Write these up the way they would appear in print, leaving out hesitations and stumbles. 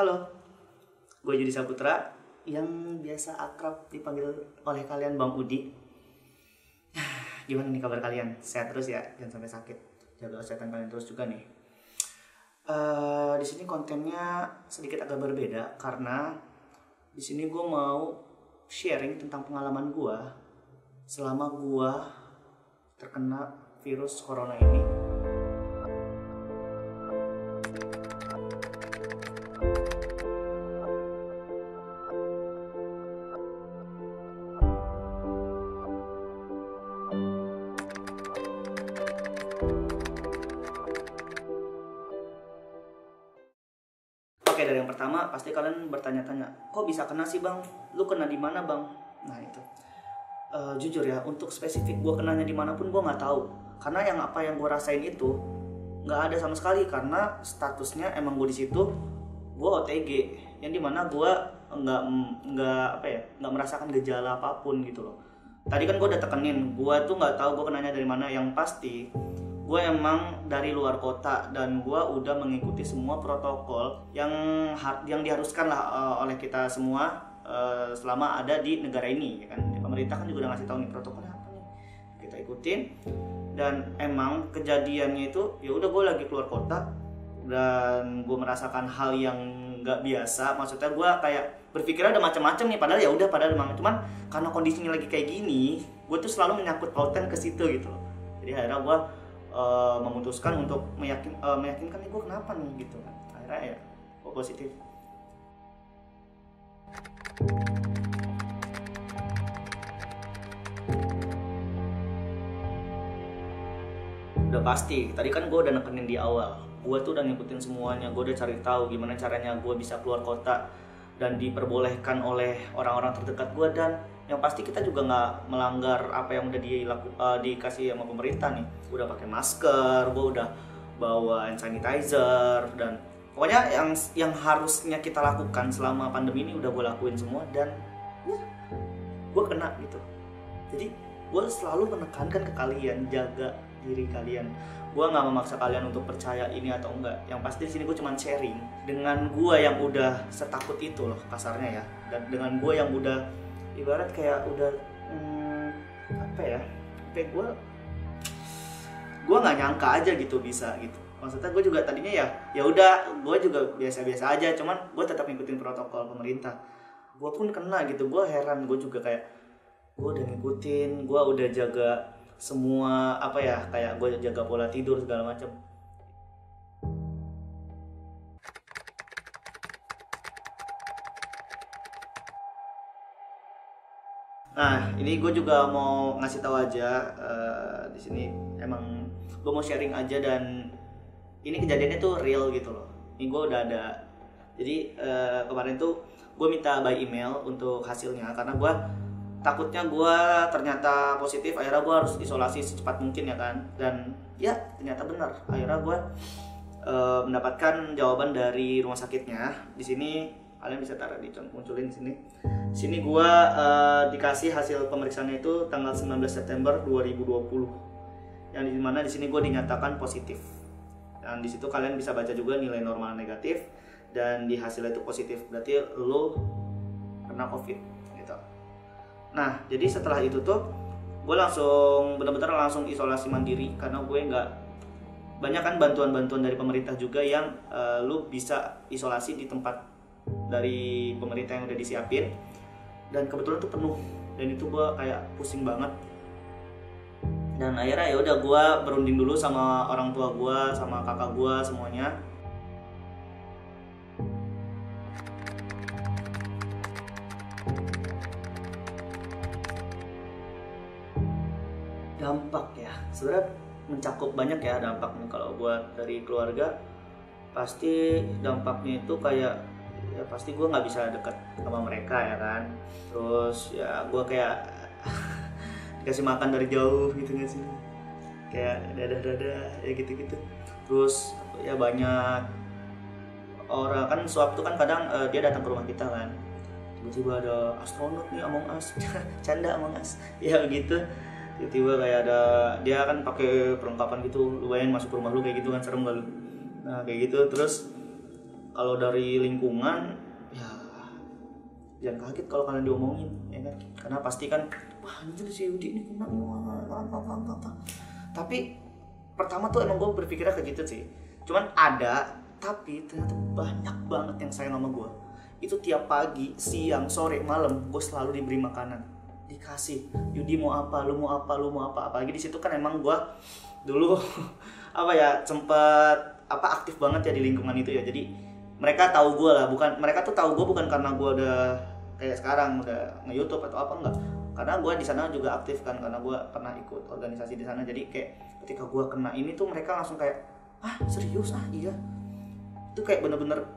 Halo, gue Yudi Saputra yang biasa akrab dipanggil oleh kalian Bang Udi. Gimana nih kabar kalian? Sehat terus ya, jangan sampai sakit. Jaga kesehatan kalian terus juga nih. Di sini kontennya sedikit agak berbeda karena di sini gue mau sharing tentang pengalaman gue selama gue terkena virus corona ini. Oke, dari yang pertama pasti kalian bertanya-tanya, kok bisa kena sih bang? Lu kena di mana bang? Nah itu, jujur ya, untuk spesifik gue kenanya di mana pun gue nggak tahu. Karena yang gue rasain itu nggak ada sama sekali karena statusnya emang gue di situ gue OTG, yang dimana gue nggak merasakan gejala apapun gitu loh. Tadi kan gue udah tekenin, gue tuh nggak tahu gue kenanya dari mana. Yang pasti gue emang dari luar kota dan gue udah mengikuti semua protokol yang diharuskan lah oleh kita semua selama ada di negara ini, ya kan. Pemerintah kan juga udah ngasih tahu nih protokolnya apa nih, kita ikutin. Dan emang kejadiannya itu ya udah gue lagi keluar kota dan gue merasakan hal yang nggak biasa. Maksudnya gue kayak berpikir ada macam-macam nih, padahal ya udah padahal cuman karena kondisinya lagi kayak gini, gue tuh selalu menyangkut pautan ke situ gitu loh. Jadi akhirnya gue memutuskan untuk meyakinkan nih gue kenapa nih gitu kan. Akhirnya ya gue positif. Udah pasti, tadi kan gue udah nekenin di awal, gue tuh udah ngikutin semuanya, gue udah cari tahu gimana caranya gue bisa keluar kota dan diperbolehkan oleh orang-orang terdekat gue. Dan yang pasti kita juga nggak melanggar apa yang udah dikasih sama pemerintah nih. Udah pakai masker, gue udah bawa hand sanitizer, dan pokoknya yang harusnya kita lakukan selama pandemi ini udah gue lakuin semua. Dan gue kena gitu. Jadi gue selalu menekankan ke kalian, jaga diri kalian. Gue nggak memaksa kalian untuk percaya ini atau enggak. Yang pasti di sini gue cuma sharing dengan gue yang udah setakut itu loh kasarnya ya, dan dengan gue yang udah ibarat kayak udah kayak gue nggak nyangka aja gitu bisa gitu. Maksudnya gue juga tadinya ya udah gue juga biasa-biasa aja, cuman gue tetap ngikutin protokol pemerintah. Gue pun kena gitu, gue heran. Gue juga kayak gue udah ngikutin, gue udah jaga semua kayak gue jaga pola tidur segala macam. Nah, ini gue juga mau ngasih tahu aja di sini emang gue mau sharing aja, dan ini kejadiannya tuh real gitu loh. Ini gue udah ada. Jadi kemarin tuh gue minta by email untuk hasilnya karena gue takutnya gue ternyata positif, akhirnya gue harus isolasi secepat mungkin ya kan. Dan ya ternyata benar, akhirnya gue mendapatkan jawaban dari rumah sakitnya. Di sini kalian bisa taruh munculin di sini. Sini gue dikasih hasil pemeriksaannya itu tanggal 19 September 2020. Yang dimana di sini gue dinyatakan positif. Dan di situ kalian bisa baca juga nilai normal negatif, dan di hasilnya itu positif. Berarti lo kena COVID gitu. Nah, jadi setelah itu tuh gue bener-bener langsung isolasi mandiri karena gue nggak banyak kan bantuan-bantuan dari pemerintah juga yang lu bisa isolasi di tempat dari pemerintah yang udah disiapin, dan kebetulan tuh penuh, dan itu gue kayak pusing banget. Dan akhirnya ya udah gue berunding dulu sama orang tua gue, sama kakak gue, semuanya. Dampak ya, sebenarnya mencakup banyak ya dampaknya. Kalau buat dari keluarga, pasti dampaknya itu kayak ya pasti gue nggak bisa deket sama mereka ya kan. Terus ya gue kayak dikasih makan dari jauh gitu nggak sih, kayak dadah ya gitu. Terus ya banyak orang kan swab tuh kan kadang dia datang ke rumah kita kan, tiba-tiba ada astronot nih Among Us canda Among Us ya gitu. Tiba-tiba kayak ada dia kan pakai perlengkapan gitu, lu bayangin masuk ke rumah lu kayak gitu kan, serem gak lu? Nah kayak gitu. Terus Kalau dari lingkungan ya jangan kaget kalau kalian diomongin, ya kan? Karena pasti kan, wah anjir si Yudi ini kena. Tapi pertama tuh emang gue berpikirnya kayak gitu sih. Cuman ada, tapi ternyata banyak banget yang sayang sama gue. Itu tiap pagi, siang, sore, malam gue selalu diberi makanan, dikasih. Yudi mau apa, lu mau apa, lu mau apa. Apalagi di situ kan emang gue dulu apa ya sempet aktif banget ya di lingkungan itu ya. Jadi mereka tahu gue lah, mereka tuh tahu gue bukan karena gue udah kayak sekarang udah nge-YouTube atau apa, enggak. Karena gue di sana juga aktif kan, karena gue pernah ikut organisasi di sana. Jadi kayak ketika gue kena ini tuh mereka langsung kayak, ah serius, ah iya. Itu kayak bener-bener,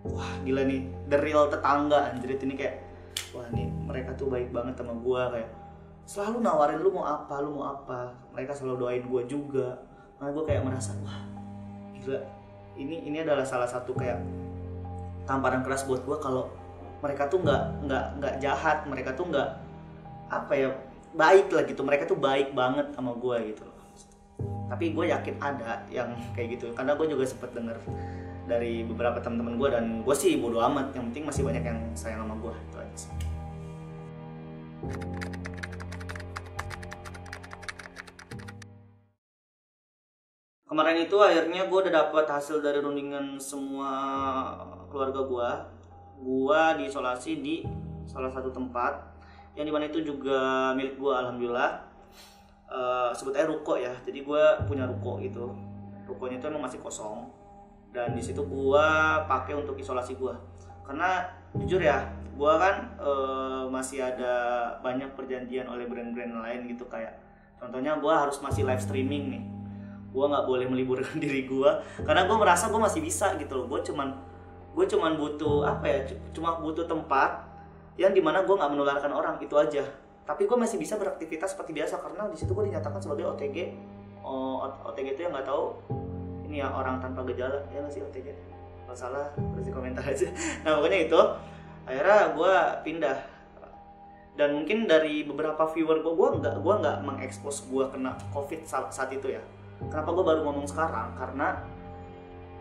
wah gila nih, the real tetangga anjir ini. Kayak wah nih mereka tuh baik banget sama gue, kayak selalu nawarin lu mau apa, lu mau apa. Mereka selalu doain gue juga. Nah gue kayak merasa, wah gila, ini adalah salah satu kayak tamparan keras buat gue kalau mereka tuh nggak jahat, mereka tuh nggak apa ya, baik lah gitu. Mereka tuh baik banget sama gue gitu loh. Tapi gue yakin ada yang kayak gitu, karena gue juga sempet denger dari beberapa teman-teman gue, dan gue sih bodo amat, yang penting masih banyak yang sayang sama gue, itu aja sih. Kemarin itu akhirnya gue udah dapat hasil dari rundingan semua keluarga gue. Gue diisolasi di salah satu tempat yang dimana itu juga milik gue, alhamdulillah. Sebutnya ruko ya. Jadi gue punya ruko gitu. Rukonya itu emang masih kosong, dan di situ gue pakai untuk isolasi gue. Karena jujur ya, gue kan masih ada banyak perjanjian oleh brand-brand lain gitu, kayak contohnya gue harus masih live streaming nih. Gue nggak boleh meliburkan diri gue karena gue merasa gue masih bisa gitu loh. Gue cuman butuh apa ya, cuma butuh tempat yang dimana gue nggak menularkan orang, itu aja. Tapi gue masih bisa beraktivitas seperti biasa karena di situ gue dinyatakan sebagai OTG. OTG itu yang nggak tahu ini ya, orang tanpa gejala, ya nggak sih OTG? Kalau salah terus di komentar aja. Nah pokoknya itu akhirnya gue pindah. Dan mungkin dari beberapa viewer gue nggak mengekspos gue kena COVID saat itu ya. Kenapa gue baru ngomong sekarang? Karena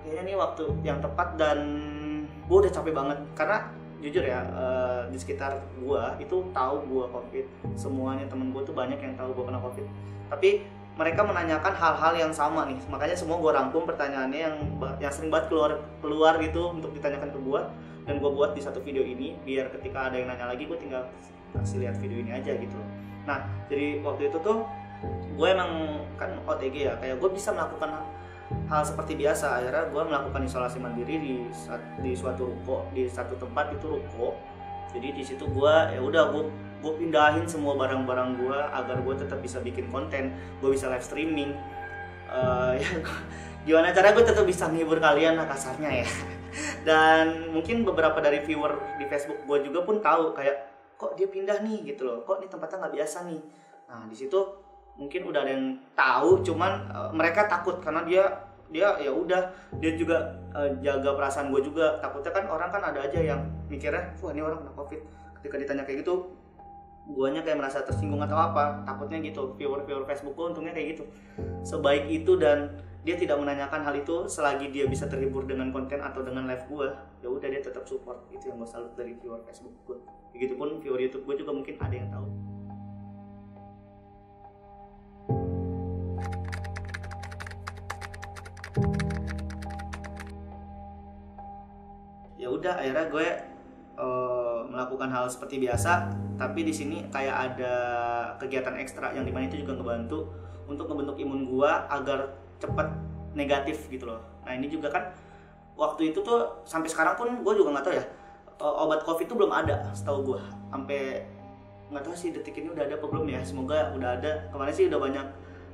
kayaknya ini waktu yang tepat, dan gue udah capek banget. Karena jujur ya, di sekitar gue itu tahu gue COVID. Semuanya temen gue tuh banyak yang tahu gue kena COVID. Tapi mereka menanyakan hal-hal yang sama nih. Makanya semua gue rangkum pertanyaannya yang sering banget keluar gitu untuk ditanyakan ke gue. Dan gue buat di satu video ini, biar ketika ada yang nanya lagi gue tinggal kasih lihat video ini aja gitu. Nah jadi waktu itu tuh gue emang kan OTG ya, kayak gue bisa melakukan hal seperti biasa. Akhirnya gue melakukan isolasi mandiri di suatu ruko, di satu tempat itu ruko. Jadi di situ gue ya udah gue pindahin semua barang-barang gue agar gue tetap bisa bikin konten, gue bisa live streaming. Ya gimana cara gue tetap bisa menghibur kalian lah kasarnya ya. Dan mungkin beberapa dari viewer di Facebook gue juga pun tahu kayak kok dia pindah nih gitu loh, kok ini tempatnya nggak biasa nih. Nah di situ mungkin udah ada yang tahu, cuman mereka takut karena dia ya udah, dia juga jaga perasaan gue juga. Takutnya kan orang kan ada aja yang mikirnya, wah ini orang kena COVID. Ketika ditanya kayak gitu, guanya kayak merasa tersinggung atau apa, takutnya gitu. Viewer Facebook gue untungnya kayak gitu, sebaik itu, dan dia tidak menanyakan hal itu selagi dia bisa terhibur dengan konten atau dengan live gue. Ya udah, dia tetap support. Itu yang gue salut dari viewer Facebook gue. Begitupun viewer YouTube gue juga mungkin ada yang tahu. Ya udah, akhirnya gue melakukan hal seperti biasa, tapi di sini kayak ada kegiatan ekstra yang dimana itu juga ngebantu untuk ngebentuk imun gue agar cepat negatif gitu loh. Nah ini juga kan waktu itu tuh sampai sekarang pun gue juga nggak tahu ya, obat COVID itu belum ada setahu gue. Sampai nggak tahu sih detik ini udah ada apa belum ya, semoga udah ada. Kemarin sih udah banyak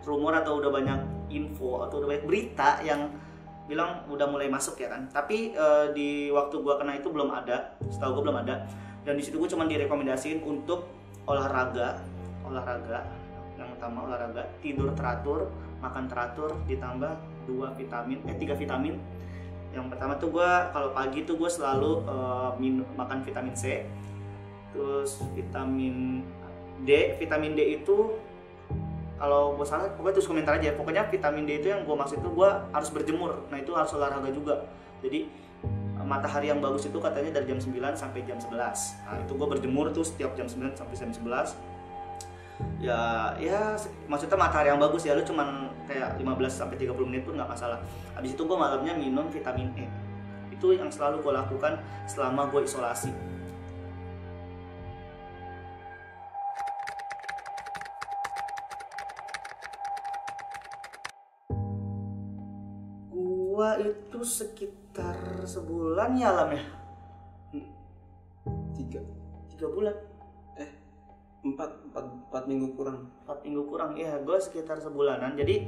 rumor atau udah banyak info atau udah banyak berita yang bilang udah mulai masuk ya kan. Tapi di waktu gue kena itu belum ada, setahu gue belum ada. Dan di situ gue cuma direkomendasiin untuk olahraga. Yang utama olahraga, tidur teratur, makan teratur, ditambah 3 vitamin. Yang pertama tuh gue kalau pagi tuh gue selalu makan vitamin C. Terus vitamin D itu kalau gue salah pokoknya tulis komentar aja. Pokoknya vitamin D itu yang gue maksud itu gue harus berjemur. Nah itu harus olahraga juga. Jadi matahari yang bagus itu katanya dari jam 9 sampai jam 11. Nah itu gue berjemur tuh setiap jam 9 sampai jam 11. Ya maksudnya matahari yang bagus ya, lu cuman kayak 15 sampai 30 menit pun nggak masalah. Habis itu gue malamnya minum vitamin E. Itu yang selalu gue lakukan selama gue isolasi. Gua itu sekitar sebulan ya Lam ya. 3 bulan. 4 minggu kurang. 4 minggu kurang ya, gue sekitar sebulanan. Jadi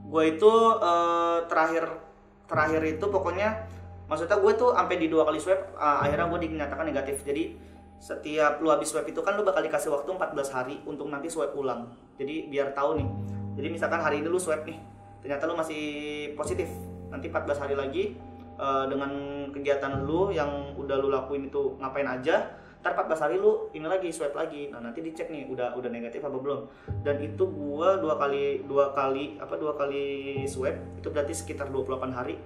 gue itu terakhir itu pokoknya, maksudnya gue tuh sampai di 2 kali swab, akhirnya gue dinyatakan negatif. Jadi setiap lu habis swab itu kan lu bakal dikasih waktu 14 hari untuk nanti swab ulang. Jadi biar tahu nih. Jadi misalkan hari ini lu swab nih, ternyata lu masih positif, nanti 14 hari lagi dengan kegiatan lu yang udah lu lakuin itu ngapain aja, ntar 14 hari lu ini lagi swab lagi. Nah nanti dicek nih udah negatif apa belum. Dan itu gua dua kali swab itu berarti sekitar 28 hari.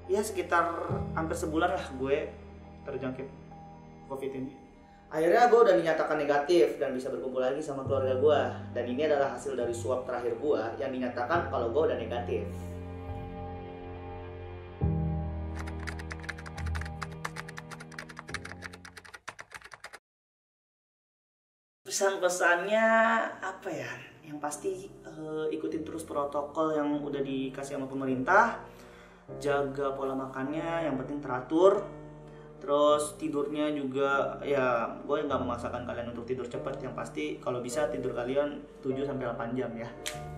Ya sekitar hampir sebulan lah gue terjangkit COVID ini. Akhirnya gue udah dinyatakan negatif dan bisa berkumpul lagi sama keluarga gue. Dan ini adalah hasil dari swab terakhir gue yang dinyatakan kalau gue udah negatif. Pesan-pesannya apa ya? Yang pasti ikutin terus protokol yang udah dikasih sama pemerintah. Jaga pola makannya, yang penting teratur. Terus tidurnya juga ya, gue nggak memaksakan kalian untuk tidur cepat. Yang pasti kalau bisa tidur kalian 7-8 jam ya.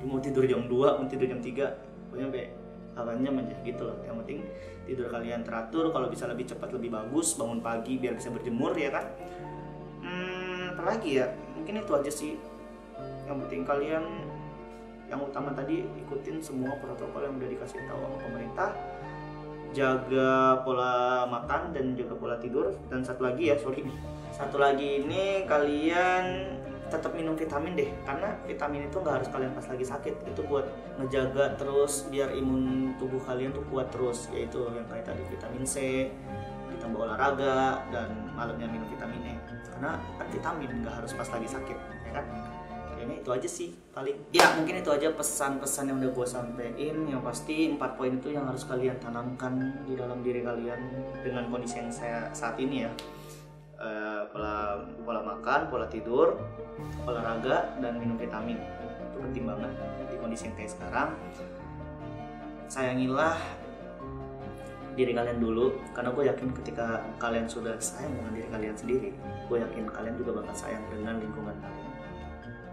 Mau tidur jam 2, mau tidur jam 3, pokoknya sampai 8 jam aja gitu loh. Yang penting tidur kalian teratur, kalau bisa lebih cepat lebih bagus. Bangun pagi biar bisa berjemur ya kan. Apalagi ya, mungkin itu aja sih. Yang penting kalian, yang utama tadi, ikutin semua protokol yang udah dikasih tahu sama pemerintah. Jaga pola makan dan jaga pola tidur. Dan satu lagi ini kalian tetap minum vitamin deh, karena vitamin itu nggak harus kalian pas lagi sakit. Itu buat ngejaga terus biar imun tubuh kalian tuh kuat terus, yaitu yang kayak tadi vitamin C, ditambah olahraga, dan malamnya minum vitamin E. Karena kan vitamin nggak harus pas lagi sakit, ya kan? Kayaknya itu aja sih paling. Ya mungkin itu aja pesan-pesan yang udah gue sampein. Yang pasti 4 poin itu yang harus kalian tanamkan di dalam diri kalian dengan kondisi yang saya saat ini ya. Pola makan, pola tidur, olahraga, dan minum vitamin. Itu penting banget di kondisi yang kayak sekarang. Sayangilah diri kalian dulu, karena gue yakin ketika kalian sudah sayang dengan diri kalian sendiri, gue yakin kalian juga bakal sayang dengan lingkungan kalian.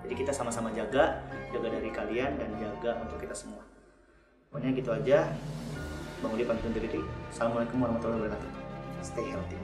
Jadi kita sama-sama jaga dari kalian dan jaga untuk kita semua. Pokoknya gitu aja. Bang Udi pamit undur diri. Assalamualaikum warahmatullahi wabarakatuh. Stay healthy.